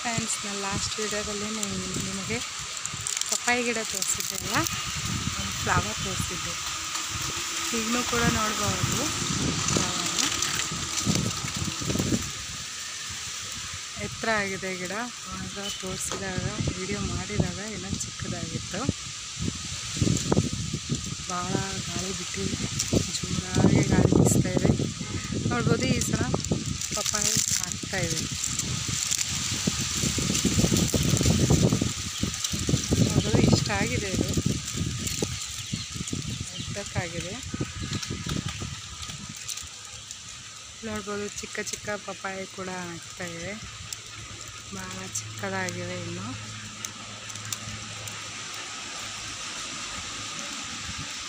Friends, ನಾನು last ವಿಡಿಯೋದಲ್ಲಿ ನಿಮಗೆ ಪಪ್ಪಾಯಿ ಗಿಡ ತೋರಿಸಿದ್ದೆ ಅಲ್ಲ, ಒಂದು ಫ್ಲವರ್ ತೋರಿಸಿದ್ದೆ. ಈಗಲೂ ಕೂಡ ನೋಡ್ಬೋದು ಫ್ಲವರು. ಎತ್ತರ ಆಗಿದೆ ಗಿಡ. ಆಗ ತೋರಿಸಿದಾಗ ವಿಡಿಯೋ ಮಾಡಿದಾಗ ಇನ್ನೂ ಚಿಕ್ಕದಾಗಿತ್ತು. ಭಾಳ ಗಾಳಿ ಬಿಟ್ಟು ಜೋರಾಗಿ ಗಾಳಿ ಬೀಸ್ತಾ ಇದೆ. ನೋಡ್ಬೋದು ಈ ಸಲ ಪಪ್ಪಾಯಿ ಆಗ್ತಾಯಿದೆ. ನೋಡ್ಬೋದು ಇಷ್ಟ ಆಗಿದೆ, ಇದು ಉದ್ದಕ್ಕಾಗಿದೆ. ನೋಡ್ಬೋದು ಚಿಕ್ಕ ಚಿಕ್ಕ ಪಪ್ಪಾಯಿ ಕೂಡ ಆಗ್ತಾಯಿವೆ, ಭಾಳ ಚಿಕ್ಕದಾಗಿವೆ. ಇನ್ನು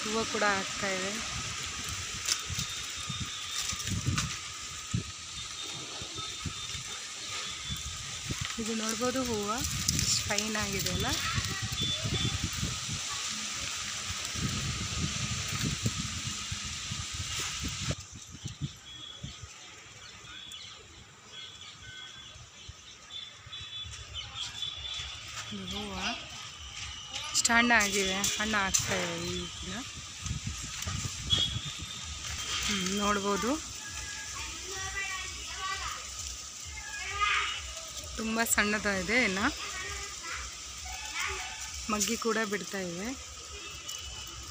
ಹೂವು ಕೂಡ ಆಗ್ತಾಯಿವೆ. ಇದು ನೋಡ್ಬೋದು ಹೂವು ಎಷ್ಟು ಫೈನ್ ಆಗಿದೆ ಅಲ್ಲ. ಇದು ಹೂವು ಇಷ್ಟು ಹಣ್ಣು ಆಗಿವೆ, ಹಣ್ಣು ಆಗ್ತಾಯಿವೆ ಈಗಿನ. ನೋಡ್ಬೋದು ತುಂಬ ಸಣ್ಣದಾಗಿದೆ. ಇನ್ನು ಮಗ್ಗಿ ಕೂಡ ಬಿಡ್ತಾ ಇವೆ.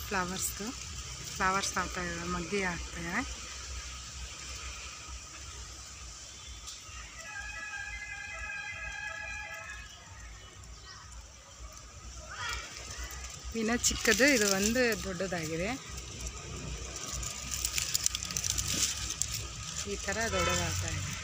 ಫ್ಲವರ್ಸ್ ಆಗ್ತಾಯಿವೆ, ಮಗ್ಗಿ ಆಗ್ತಾಯಿವೆ. ಇನ್ನು ಚಿಕ್ಕದು, ಇದು ಒಂದು ದೊಡ್ಡದಾಗಿದೆ. ಈ ಥರ ದೊಡ್ಡದಾಗ್ತಾಯಿದೆ.